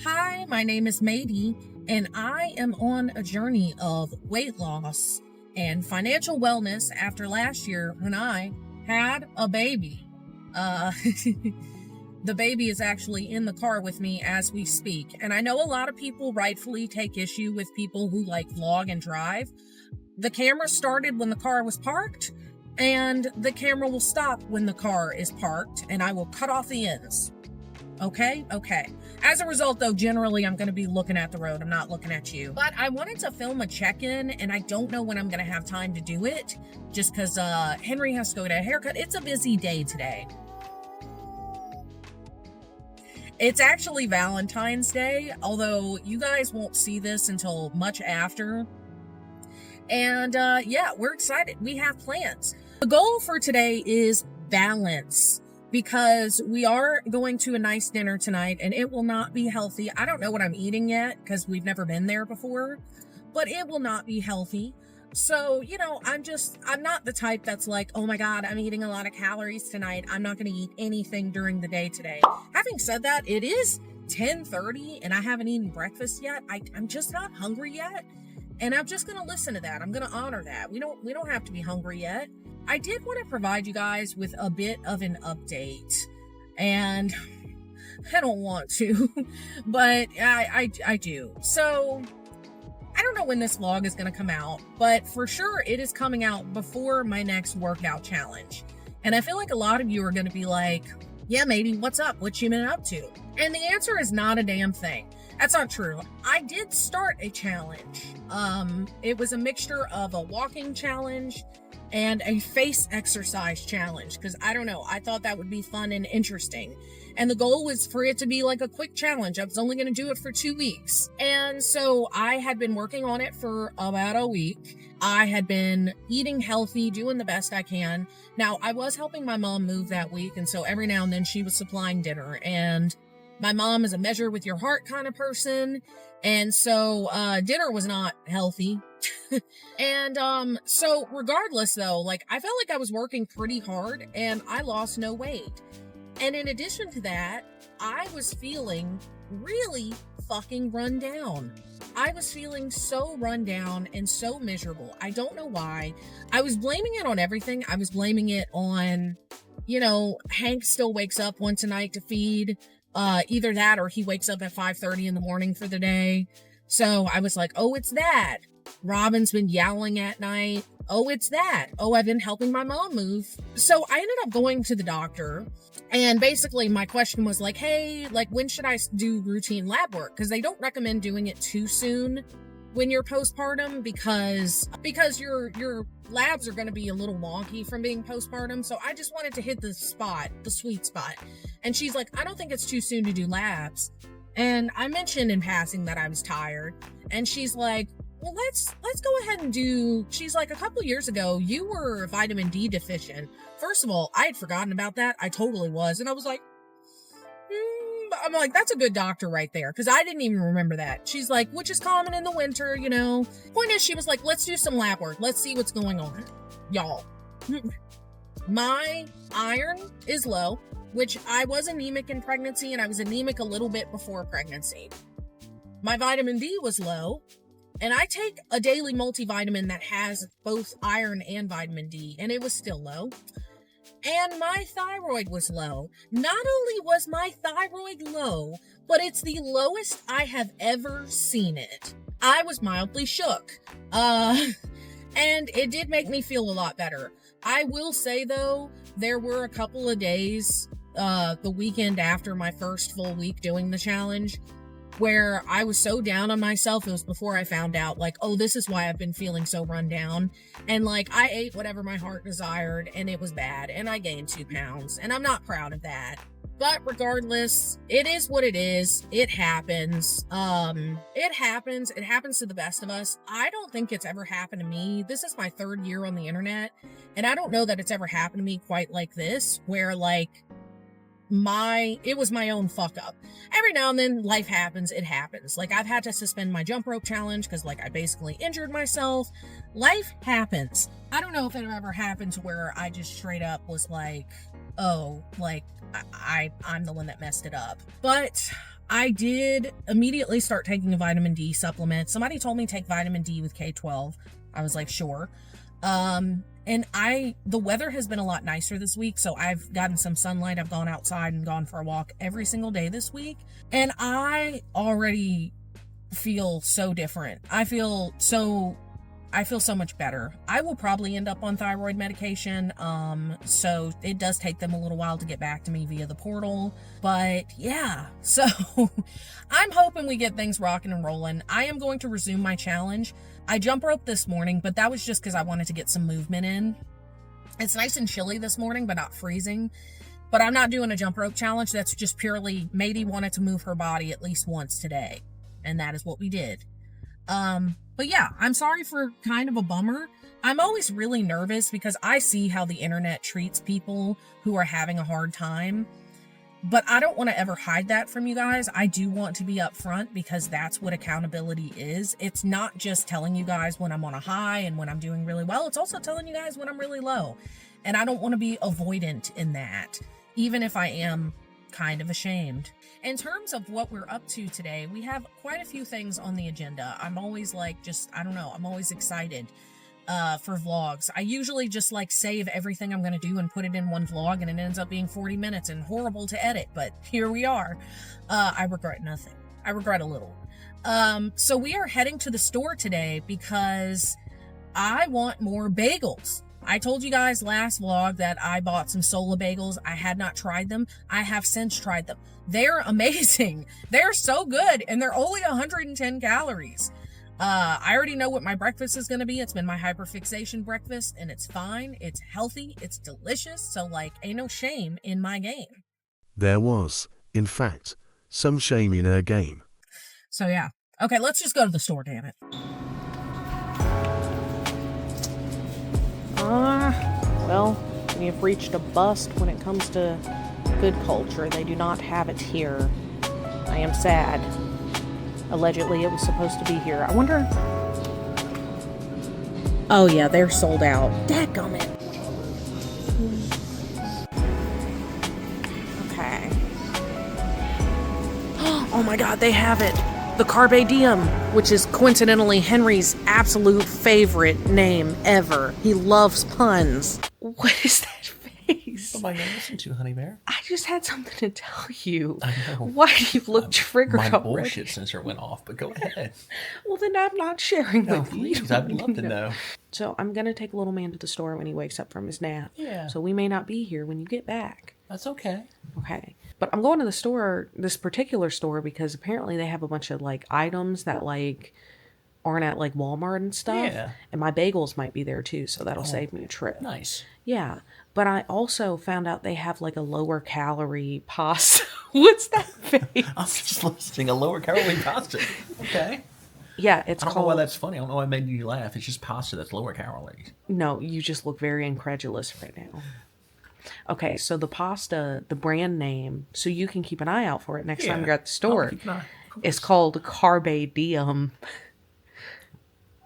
Hi, my name is Maddie, and I am on a journey of weight loss and financial wellness after last year when I had a baby. The baby is actually in the car with me as we speak, and I know a lot of people rightfully take issue with people who like vlog and drive. The camera started when the car was parked, and the camera will stop when the car is parked, and I will cut off the ends. Okay. As a result, though, generally I'm going to be looking at the road. I'm not looking at you. But I wanted to film a check-in, and I don't know when I'm going to have time to do it, just because Henry has to go get a haircut. It's a busy day today. It's actually Valentine's Day, although you guys won't see this until much after. And yeah, we're excited. We have plans. The goal for today is balance, because we are going to a nice dinner tonight and it will not be healthy. I don't know what I'm eating yet because we've never been there before, but it will not be healthy. So, you know, I'm not the type that's like, oh my God, I'm eating a lot of calories tonight. I'm not going to eat anything during the day today. Having said that, it is 10:30 and I haven't eaten breakfast yet. I'm just not hungry yet. And I'm just going to listen to that. I'm going to honor that. We don't have to be hungry yet. I did want to provide you guys with a bit of an update, and I don't want to, but I do. So I don't know when this vlog is going to come out, but for sure it is coming out before my next workout challenge. And I feel like a lot of you are going to be like, yeah, maybe what's up? What you been up to? And the answer is not a damn thing. That's not true. I did start a challenge. It was a mixture of a walking challenge and a face exercise challenge, because I don't know, I thought that would be fun and interesting. And the goal was for it to be like a quick challenge. I was only going to do it for 2 weeks. And so I had been working on it for about a week. I had been eating healthy, doing the best I can. Now, I was helping my mom move that week, and so every now and then she was supplying dinner. And my mom is a measure with your heart kind of person. And so dinner was not healthy. And so regardless though, like I felt like I was working pretty hard and I lost no weight. And in addition to that, I was feeling really fucking run down. I was feeling so run down and so miserable. I don't know why. I was blaming it on everything. I was blaming it on, you know, Hank still wakes up once a night to feed. Either that or he wakes up at 5:30 in the morning for the day. So I was like, oh, it's that. Robin's been yelling at night. Oh, it's that. Oh, I've been helping my mom move. So I ended up going to the doctor, and basically my question was like, hey, like when should I do routine lab work? Because they don't recommend doing it too soon when you're postpartum, because your labs are going to be a little wonky from being postpartum. So I just wanted to hit the sweet spot. And she's like, I don't think it's too soon to do labs. And I mentioned in passing that I was tired, and she's like, well, let's go ahead and do, she's like, a couple years ago, you were vitamin D deficient. First of all, I had forgotten about that. I totally was. And I was like, I'm like, that's a good doctor right there, because I didn't even remember that. She's like, which is common in the winter, you know. Point is, she was like, let's do some lab work. Let's see what's going on. Y'all, my iron is low, which I was anemic in pregnancy, and I was anemic a little bit before pregnancy. My vitamin D was low, And I take a daily multivitamin that has both iron and vitamin D, and it was still low. And my thyroid was low. Not only was my thyroid low, but it's the lowest I have ever seen it. I was mildly shook. And it did make me feel a lot better. I will say, though, there were a couple of days, the weekend after my first full week doing the challenge, where I was so down on myself. It was before I found out, like, oh, this is why I've been feeling so run down. And, like, I ate whatever my heart desired, and it was bad, and I gained 2 pounds, and I'm not proud of that. But regardless, it is what it is. It happens. It happens. It happens to the best of us. I don't think it's ever happened to me. This is my 3rd year on the internet, and I don't know that it's ever happened to me quite like this, where, like, it was my own fuck up. Every now and then life happens. It happens. Like, I've had to suspend my jump rope challenge because, like, I basically injured myself. Life happens. I don't know if it ever happened to where I just straight up was like, oh, like, I'm the one that messed it up. But I did immediately start taking a vitamin D supplement. Somebody told me take vitamin D with K12. I was like, sure. And the weather has been a lot nicer this week, so I've gotten some sunlight. I've gone outside and gone for a walk every single day this week, and I already feel so different. I feel so much better. I will probably end up on thyroid medication, so it does take them a little while to get back to me via the portal, but yeah, so I'm hoping we get things rocking and rolling. I am going to resume my challenge. I jump roped this morning, but that was just because I wanted to get some movement in. It's nice and chilly this morning, but not freezing. But I'm not doing a jump rope challenge. That's just purely Maddie wanted to move her body at least once today, and that is what we did. But yeah, I'm sorry for kind of a bummer. I'm always really nervous because I see how the internet treats people who are having a hard time. But I don't want to ever hide that from you guys. I do want to be upfront because that's what accountability is. It's not just telling you guys when I'm on a high and when I'm doing really well. It's also telling you guys when I'm really low. And I don't want to be avoidant in that, even if I am kind of ashamed. In terms of what we're up to today, we have quite a few things on the agenda. I'm always like, I'm always excited for vlogs. I usually just like save everything I'm going to do and put it in one vlog, and it ends up being 40 minutes and horrible to edit, but here we are. I regret nothing. I regret a little. So we are heading to the store today because I want more bagels. I told you guys last vlog that I bought some Sola bagels. I had not tried them. I have since tried them. They're amazing. They're so good, and they're only 110 calories. I already know what my breakfast is going to be. It's been my hyperfixation breakfast, and it's fine. It's healthy. It's delicious. So, like, ain't no shame in my game. There was, in fact, some shame in her game. So, yeah. Okay, let's just go to the store, damn it. Well, we have reached a bust when it comes to good culture. They do not have it here. I am sad. Allegedly, it was supposed to be here. I wonder... Oh, yeah, they're sold out. Dadgummit. Okay. Oh my god, they have it. The Carpe Diem, which is coincidentally Henry's absolute favorite name ever. He loves puns. What is that face? What am I going to listen to, honey bear? I just had something to tell you. I know. Why do you look triggered My already? bullshit sensor went off, but go ahead. Well, then I'm not sharing No, with you. please, I'd love to know. So I'm going to take little man to the store when he wakes up from his nap. Yeah. So we may not be here when you get back. That's okay. Okay. But I'm going to the store, this particular store, because apparently they have a bunch of, like, items that, like, aren't at, like, Walmart and stuff. Yeah. And my bagels might be there, too, so that'll save me a trip. Nice. Yeah. But I also found out they have, like, a lower calorie pasta. What's that face? I'm just listening. A lower calorie pasta. Okay. Yeah, it's I don't called... know why that's funny. I don't know why it made you laugh. It's just pasta that's lower calories. No, you just look very incredulous right now. Okay, so the pasta, the brand name, so you can keep an eye out for it next time you're at the store. It's called Carpe Diem.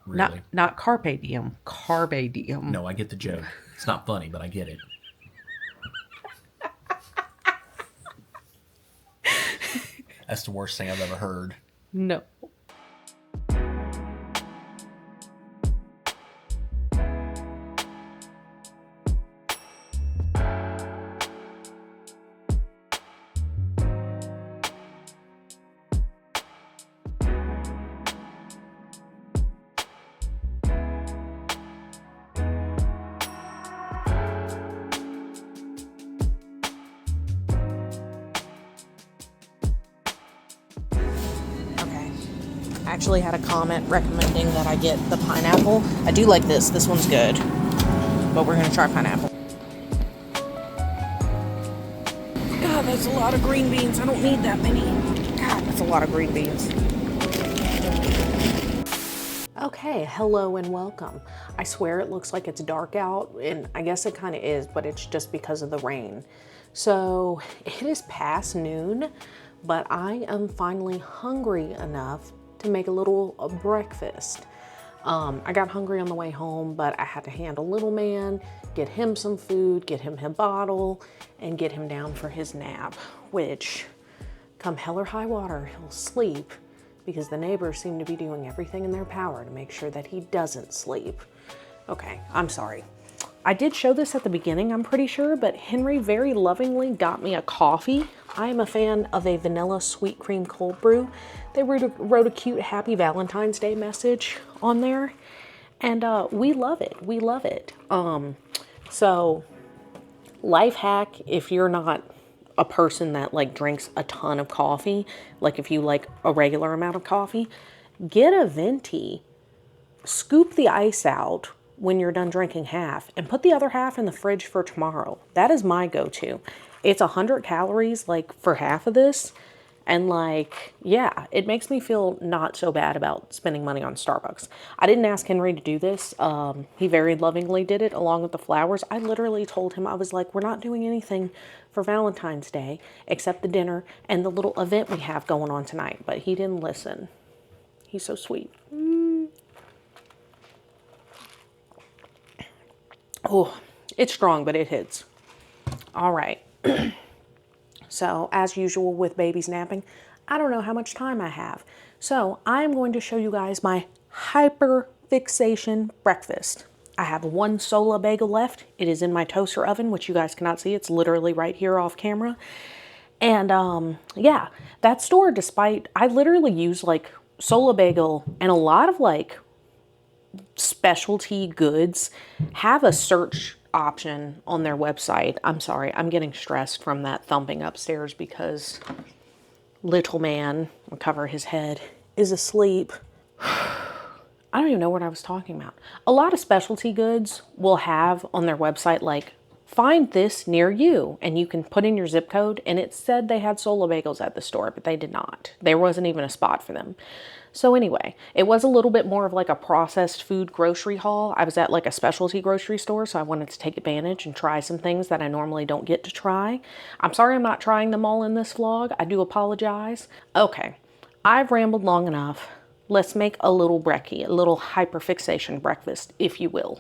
Really? Not Carpe Diem, Carpe Diem. No, I get the joke. It's not funny, but I get it. That's the worst thing I've ever heard. No. actually had a comment recommending that I get the pineapple. I do like this. This one's good. But we're going to try pineapple. God, that's a lot of green beans. I don't need that many. God, that's a lot of green beans. Okay, hello and welcome. I swear it looks like it's dark out, and I guess it kind of is, but it's just because of the rain. So it is past noon, but I am finally hungry enough to make a little breakfast. I got hungry on the way home, but I had to handle little man, get him some food, get him a bottle, and get him down for his nap, which, come hell or high water, he'll sleep because the neighbors seem to be doing everything in their power to make sure that he doesn't sleep. Okay, I'm sorry. I did show this at the beginning, I'm pretty sure, but Henry very lovingly got me a coffee. I am a fan of a vanilla sweet cream cold brew. They wrote a cute happy Valentine's Day message on there, and we love it. We love it. So life hack, if you're not a person that like drinks a ton of coffee, like if you like a regular amount of coffee, get a venti, scoop the ice out when you're done drinking half, and put the other half in the fridge for tomorrow. That is my go-to. It's 100 calories like for half of this, and like, yeah, it makes me feel not so bad about spending money on Starbucks. I didn't ask Henry to do this. He very lovingly did it along with the flowers. I literally told him, I was like, we're not doing anything for Valentine's Day except the dinner and the little event we have going on tonight, but he didn't listen. He's so sweet. Oh, it's strong, but it hits. All right. So, as usual with babies napping, I don't know how much time I have. So, I'm going to show you guys my hyper fixation breakfast. I have one Sola bagel left. It is in my toaster oven, which you guys cannot see. It's literally right here off camera. And, yeah, that store, despite, I literally use like Sola bagel and a lot of like specialty goods have a search option on their website. I'm sorry, I'm getting stressed from that thumping upstairs because little man, I'll cover his head, is asleep. I don't even know what I was talking about. A lot of specialty goods will have on their website like, find this near you, and you can put in your zip code, and it said they had Sola bagels at the store, but they did not. There wasn't even a spot for them. So anyway, it was a little bit more of like a processed food grocery haul. I was at like a specialty grocery store, so I wanted to take advantage and try some things that I normally don't get to try. I'm sorry I'm not trying them all in this vlog. I do apologize. Okay, I've rambled long enough. Let's make a little brekkie, a little hyperfixation breakfast, if you will.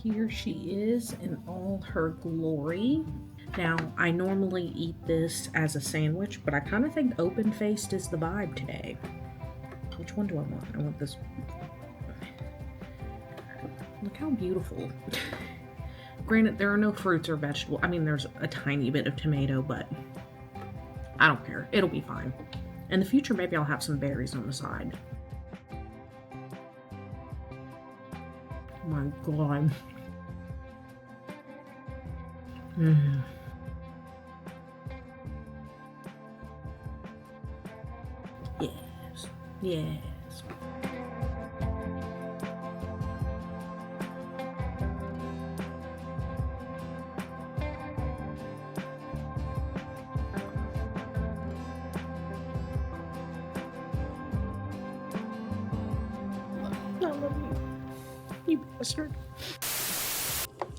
Here she is in all her glory. Now, I normally eat this as a sandwich, but I kind of think open-faced is the vibe today. Which one do I want? I want this. Look how beautiful. Granted, there are no fruits or vegetables. I mean, there's a tiny bit of tomato, but I don't care. It'll be fine. In the future, maybe I'll have some berries on the side. my God. Mm. Yes. Yes. I love you. You bastard.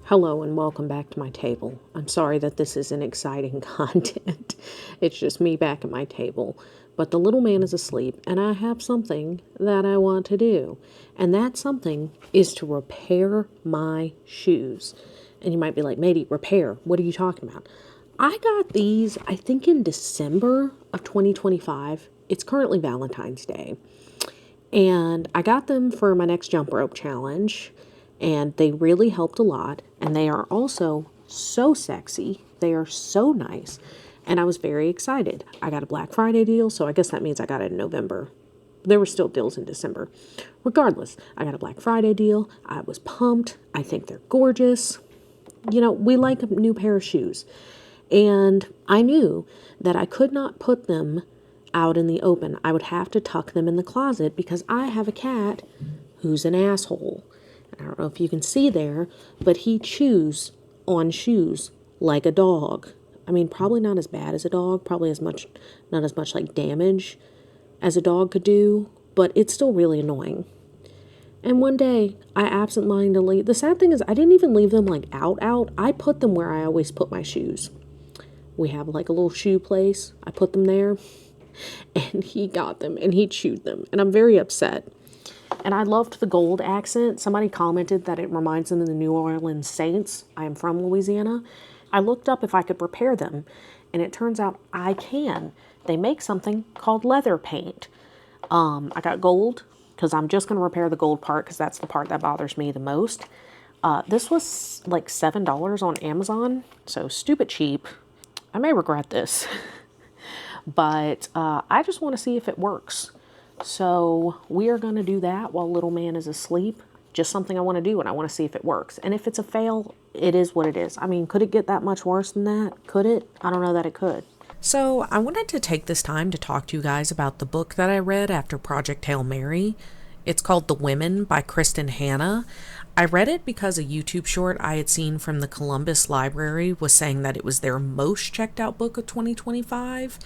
Hello and welcome back to my table. I'm sorry that this isn't exciting content. It's just me back at my table. But the little man is asleep and I have something that I want to do. And that something is to repair my shoes. And you might be like, Maddie, repair? What are you talking about? I got these, I think in December of 2025. It's currently Valentine's Day. And I got them for my next jump rope challenge. And they really helped a lot. And they are also so sexy. They are so nice. And I was very excited. I got a Black Friday deal, so I guess that means I got it in November. There were still deals in December. Regardless, I got a Black Friday deal. I was pumped. I think they're gorgeous. You know, we like a new pair of shoes. And I knew that I could not put them out in the open. I would have to tuck them in the closet because I have a cat who's an asshole. I don't know if you can see there, but he chews on shoes like a dog. I mean, probably not as bad as a dog, probably not as much like damage as a dog could do, but it's still really annoying. And one day, I absentmindedly, the sad thing is I didn't even leave them like out. I put them where I always put my shoes. We have like a little shoe place. I put them there, and he got them and he chewed them, and I'm very upset. And I loved the gold accent. Somebody commented that it reminds them of the New Orleans Saints. I am from Louisiana. I looked up if I could repair them, and it turns out I can. They make something called leather paint. I got gold, because I'm just going to repair the gold part, because that's the part that bothers me the most. This was like $7 on Amazon, so stupid cheap. I may regret this, but I just want to see if it works. So we are going to do that while little man is asleep. Just something I want to do, and I want to see if it works. And if it's a fail, it is what it is. I mean, could it get that much worse than that? Could it? I don't know that it could. So I wanted to take this time to talk to you guys about the book that I read after Project Hail Mary. It's called The Women by Kristen Hanna. I read it because a YouTube short I had seen from the Columbus Library was saying that it was their most checked out book of 2025.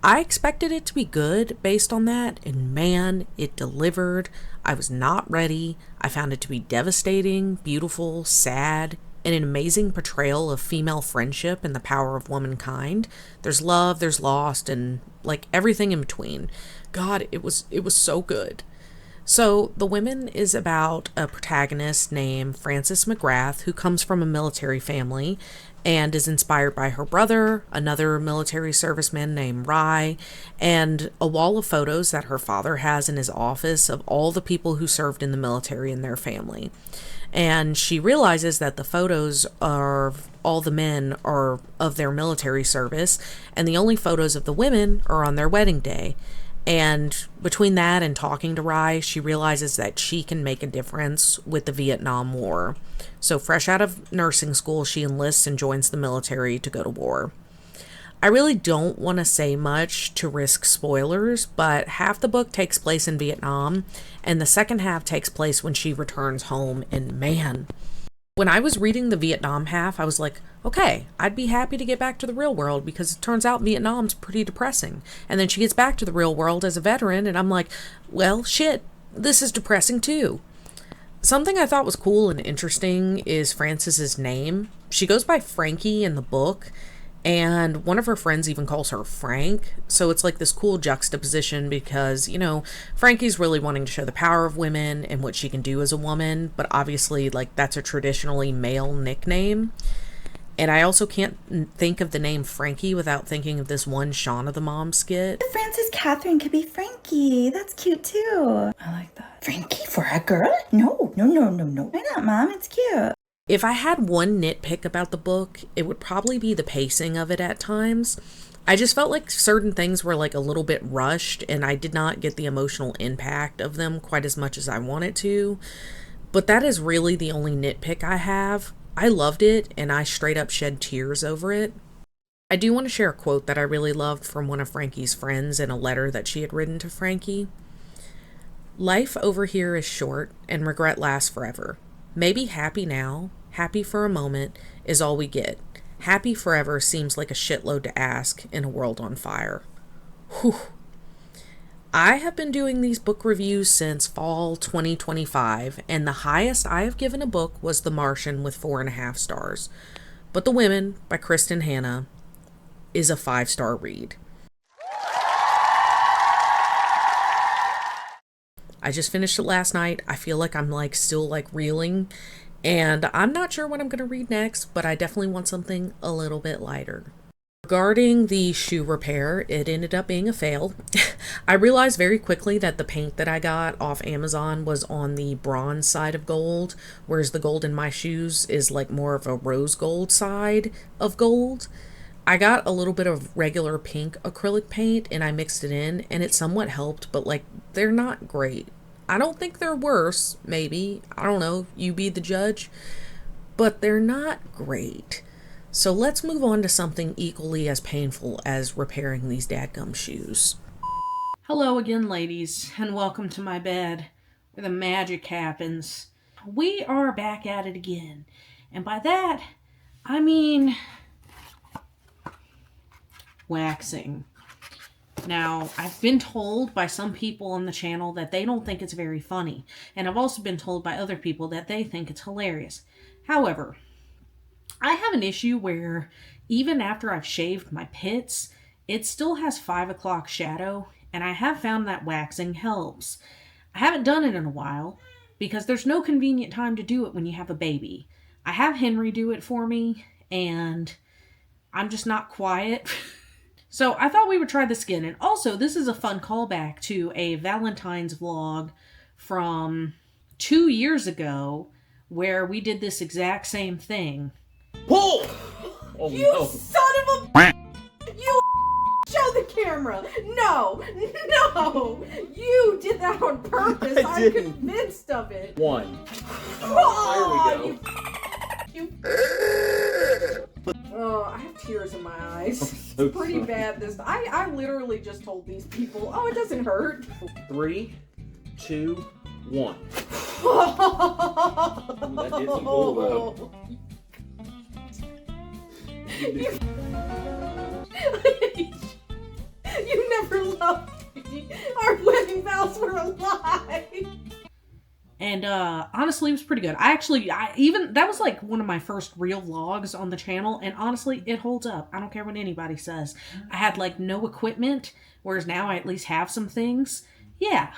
I expected it to be good based on that, and man, it delivered. I was not ready. I found it to be devastating, beautiful, sad, and an amazing portrayal of female friendship and the power of womankind. There's love, there's lost, and like everything in between. God, it was so good. So, The Women is about a protagonist named Frances McGrath who comes from a military family and is inspired by her brother, another military serviceman named Rye, and a wall of photos that her father has in his office of all the people who served in the military and their family. And she realizes that the photos of all the men are of their military service, and the only photos of the women are on their wedding day. And between that and talking to Rye, she realizes that she can make a difference with the Vietnam War. So fresh out of nursing school, she enlists and joins the military to go to war. I really don't want to say much to risk spoilers, but half the book takes place in Vietnam, and the second half takes place when she returns home, and man, when I was reading the Vietnam half, I was like, okay, I'd be happy to get back to the real world because it turns out Vietnam's pretty depressing. And then she gets back to the real world as a veteran, and I'm like, well, shit, this is depressing too. Something I thought was cool and interesting is Frances's name. She goes by Frankie in the book, and one of her friends even calls her Frank. So it's like this cool juxtaposition because, you know, Frankie's really wanting to show the power of women and what she can do as a woman, but obviously, like, that's a traditionally male nickname. And I also can't think of the name Frankie without thinking of this one Shaun of the Mom skit. Frances Catherine could be Frankie. That's cute too. I like that. Frankie for a girl? No. Why not, Mom? It's cute. If I had one nitpick about the book, it would probably be the pacing of it at times. I just felt like certain things were like a little bit rushed, and I did not get the emotional impact of them quite as much as I wanted to. But that is really the only nitpick I have. I loved it, and I straight up shed tears over it. I do want to share a quote that I really loved from one of Frankie's friends in a letter that she had written to Frankie. "Life over here is short, and regret lasts forever. Maybe happy now, happy for a moment, is all we get. Happy forever seems like a shitload to ask in a world on fire." Whew. I have been doing these book reviews since fall 2025, and the highest I have given a book was The Martian with 4.5 stars. But The Women by Kristen Hanna is a 5-star read. I just finished it last night. I feel like I'm still reeling, and I'm not sure what I'm going to read next, but I definitely want something a little bit lighter. Regarding the shoe repair, it ended up being a fail. I realized very quickly that the paint that I got off Amazon was on the bronze side of gold, whereas the gold in my shoes is more of a rose gold side of gold. I got a little bit of regular pink acrylic paint and I mixed it in, and it somewhat helped, but they're not great. I don't think they're worse, maybe. I don't know, you be the judge. But they're not great. So let's move on to something equally as painful as repairing these dadgum shoes. Hello again, ladies, and welcome to my bed where the magic happens. We are back at it again. And by that, I mean waxing. Now, I've been told by some people on the channel that they don't think it's very funny. And I've also been told by other people that they think it's hilarious. However, I have an issue where even after I've shaved my pits, it still has 5 o'clock shadow, and I have found that waxing helps. I haven't done it in a while because there's no convenient time to do it when you have a baby. I have Henry do it for me, and I'm just not quiet. So I thought we would try this again. And also, this is a fun callback to a Valentine's vlog from 2 years ago where we did this exact same thing. Pull! Oh, You no. son of a... You show the camera. No. You did that on purpose. I I'm didn't. convinced of it. 1. Oh, There we go. Oh, I have tears in my eyes. So It's pretty sorry. bad this. I literally just told these people, oh, it doesn't hurt. 3, 2, 1. That did some pull, though. You never loved me. Our wedding vows were a lie. And honestly, it was pretty good. That was one of my first real vlogs on the channel, and honestly, it holds up. I don't care what anybody says. I had no equipment, whereas now I at least have some things. Yeah.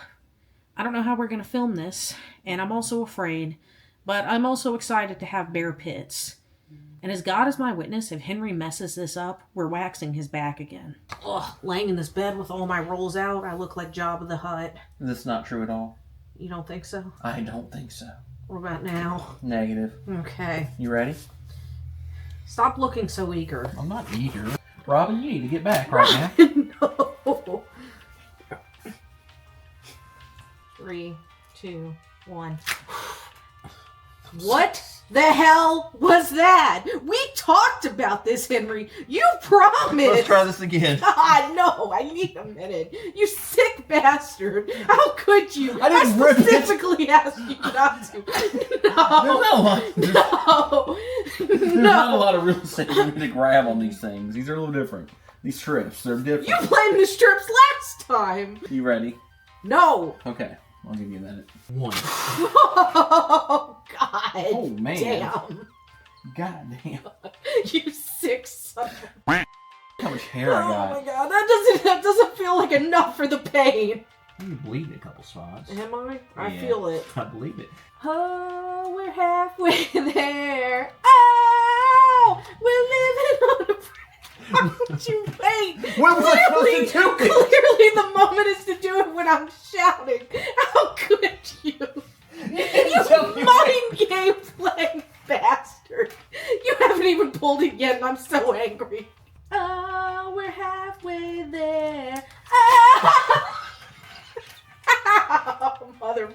I don't know how we're gonna film this, and I'm also afraid, but I'm also excited to have bare pits. And as God is my witness, if Henry messes this up, we're waxing his back again. Ugh, laying in this bed with all my rolls out, I look like Jabba the Hutt. That's not true at all. You don't think so? I don't think so. What about now? Negative. Okay. You ready? Stop looking so eager. I'm not eager. Robin, you need to get back right now. No. 3, 2, 1. What the hell was that? We talked about this, Henry. You promised. Let's try this again. God, no, I need a minute. You sick bastard. How could you? I didn't rip it. specifically asked you not to. No. There's not a lot of real estate for me to grab on these things. These are a little different. These strips, they're different. You blamed the strips last time. You ready? No. Okay, I'll give you a minute. 1. Oh, God. Oh, man. Damn. God damn. You sick son of How much hair I Oh got. my God, that doesn't feel like enough for the pain. You bleed a couple spots. Am I? I Yeah. feel it. I believe it. Oh, we're halfway there. Oh, we're living on a prayer. How could you wait? When was I supposed to do it? Clearly the moment is to do it when I'm shouting. How could you? You mind game playing bastard. You haven't even pulled it yet and I'm so angry. Oh, we're halfway there. Oh, mother.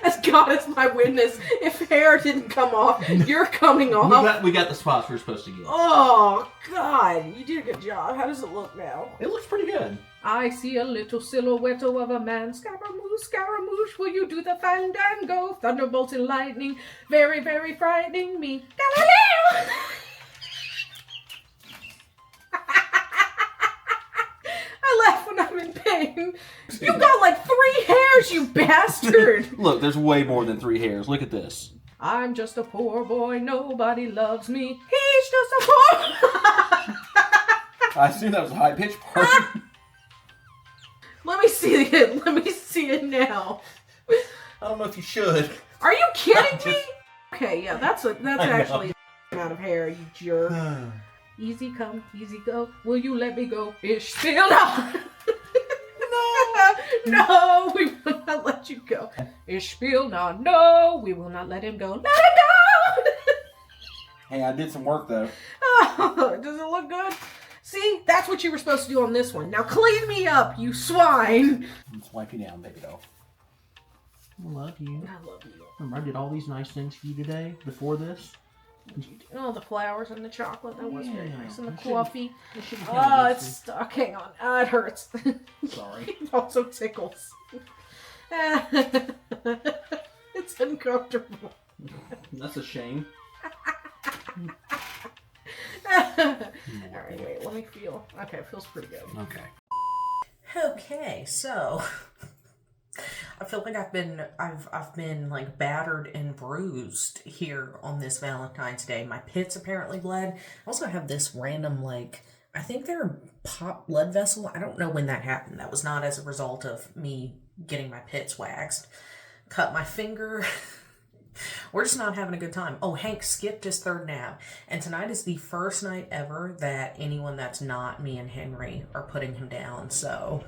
As God is my witness. If hair didn't come off, you're coming off. We got the spots we're supposed to get. Oh, God. You did a good job. How does it look now? It looks pretty good. I see a little silhouette of a man. Scaramouche, Scaramouche, will you do the fandango? Thunderbolts and lightning, very, very frightening me. Galileo! I laugh when I'm in pain. You got like 3 hairs, you bastard! Look, there's way more than 3 hairs. Look at this. I'm just a poor boy, nobody loves me. He's just a poor... I assume that was a high-pitched part. Let me see it. Let me see it now. I don't know if you should. Are you kidding me? Okay, yeah, that's actually a amount of hair, you jerk. Easy come, easy go. Will you let me go? Ish, still no. No, we will not let you go. Ish, spiel, no, we will not let him go. Let him go. Hey, I did some work though. Oh, does it look good? See, that's what you were supposed to do on this one. Now clean me up, you swine. Let's wipe you down, baby doll. I love you. I love you. Remember, I did all these nice things for you today before this. Oh, the flowers and the chocolate. That was very nice. And the coffee. It's stuck. Hang on. It hurts. Sorry. It also tickles. It's uncomfortable. That's a shame. Alright, wait, let me feel. Okay, it feels pretty good. Okay, so I feel like I've been like battered and bruised here on this Valentine's Day. My pits apparently bled. I also have this random, like, I think they're a pop blood vessel. I don't know when that happened. That was not as a result of me getting my pits waxed. Cut my finger. We're just not having a good time. Oh, Hank skipped his 3rd nap. And tonight is the first night ever that anyone that's not me and Henry are putting him down. So,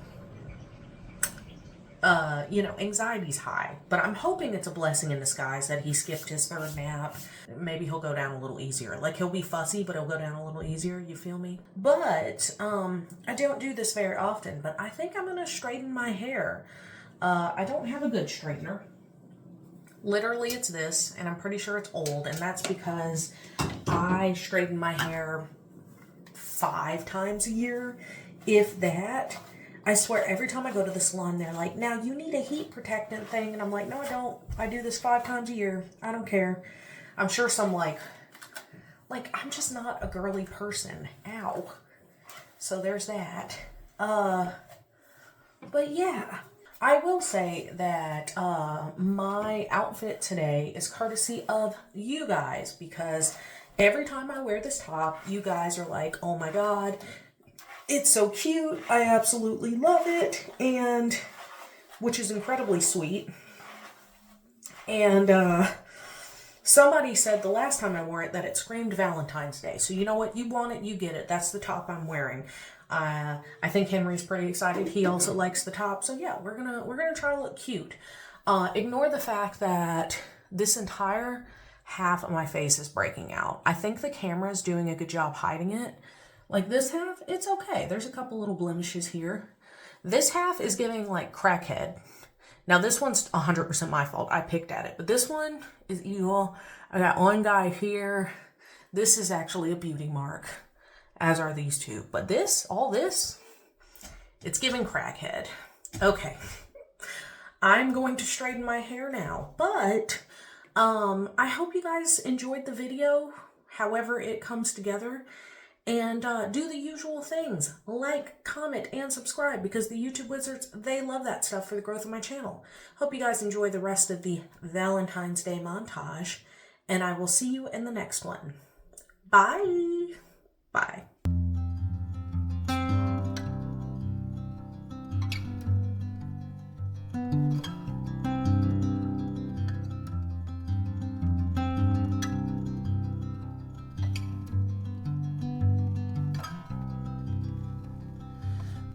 anxiety's high. But I'm hoping it's a blessing in disguise that he skipped his 3rd nap. Maybe he'll go down a little easier. Like, he'll be fussy, but he'll go down a little easier. You feel me? But, I don't do this very often. But I think I'm going to straighten my hair. I don't have a good straightener. Literally, it's this, and I'm pretty sure it's old, and that's because I straighten my hair 5 times a year, if that. I swear, every time I go to the salon, they're like, now you need a heat protectant thing, and I'm like, no, I don't. I do this 5 times a year. I don't care. I'm sure some, like, I'm just not a girly person. Ow. So there's that. But yeah. I will say that my outfit today is courtesy of you guys, because every time I wear this top, you guys are like, oh my god, it's so cute, I absolutely love it, and which is incredibly sweet. And somebody said the last time I wore it that it screamed Valentine's Day. So you know what? You want it, you get it. That's the top I'm wearing. I think Henry's pretty excited. He also likes the top. So yeah, we're gonna try to look cute. Ignore the fact that this entire half of my face is breaking out. I think the camera is doing a good job hiding it. Like this half, it's okay. There's a couple little blemishes here. This half is giving like crackhead. Now this one's 100% my fault. I picked at it. But this one is evil. I got one guy here. This is actually a beauty mark, as are these two. But this, all this, it's giving crackhead. Okay. I'm going to straighten my hair now. But I hope you guys enjoyed the video, however it comes together. And do the usual things. Like, comment, and subscribe, because the YouTube wizards, they love that stuff for the growth of my channel. Hope you guys enjoy the rest of the Valentine's Day montage. And I will see you in the next one. Bye. Bye.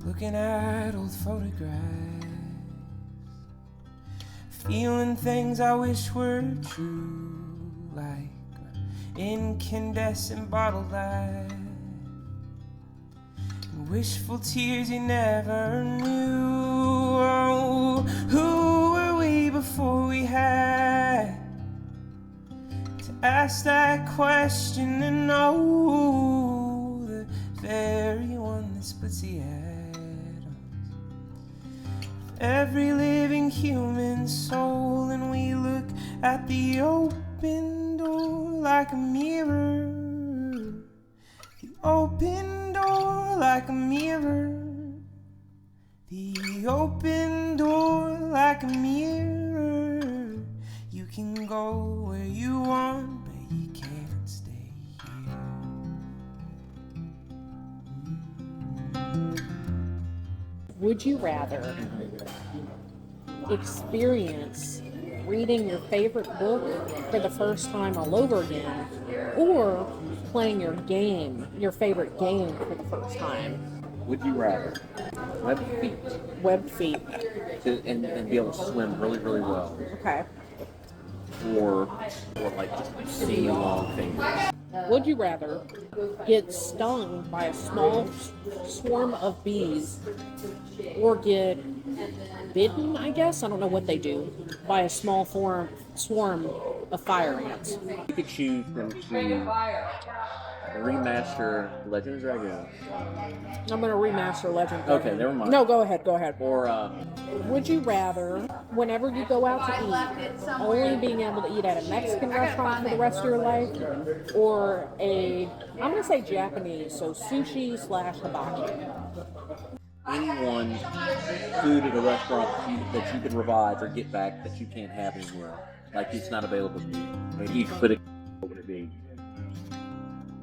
Looking at old photographs, feeling things I wish were true, like incandescent bottle light, and wishful tears you never knew. Oh, who were we before we had ask that question and know the very one that splits the atoms. Every living human soul, and we look at the open door like a mirror. The open door like a mirror. The open door like a mirror. You can go where you want, but you can't stay here. Would you rather experience reading your favorite book for the first time all over again, or playing your favorite game for the first time? Would you rather webbed feet Webbed feet. and be able to swim really, really well, Okay. or like skinny long fingers? Would you rather get stung by a small swarm of bees, or get bitten, I guess? I don't know what they do, by a small swarm of fire ants? You could choose them to remaster Legend of Dragoon. I'm going to remaster Legend. Okay, never mind. No, go ahead. Or Would you rather, whenever you go out to eat, only being able to eat at a Mexican restaurant for the rest of your life, or I'm going to say Japanese, so sushi/hibachi? any food at a restaurant that you can revive or get back that you can't have anymore, like it's not available to you. Maybe you could put it. What would it be?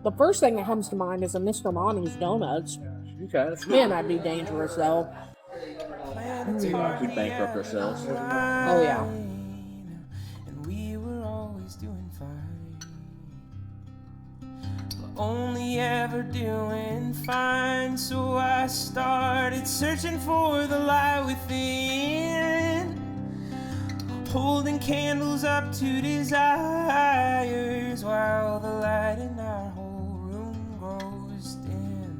The first thing that comes to mind is a Mr. Monty's Donuts. Okay, that's good. Man, that'd be dangerous, though. We'd bankrupt ourselves. Oh, yeah. And we were always doing fine. But only ever doing fine. So I started searching for the light within, holding candles up to desires, while the light in our whole room grows dim.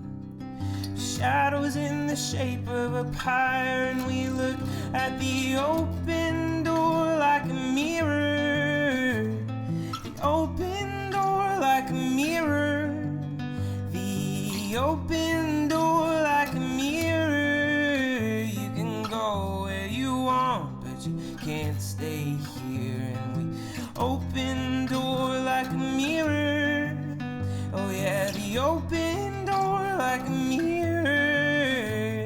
Shadows in the shape of a pyre, and we look at the open door like a mirror. The open door like a mirror. The open door like a mirror. You can go where you want, but you can't stay here. And we open door like a mirror. Oh yeah, the open door like a mirror.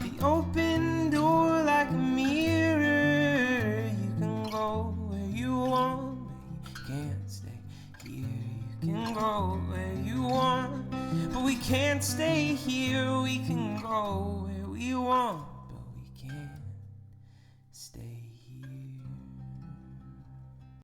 The open door like a mirror. You can go where you want, but you can't stay here. You can go where you want, but we can't stay here. We can go where we want.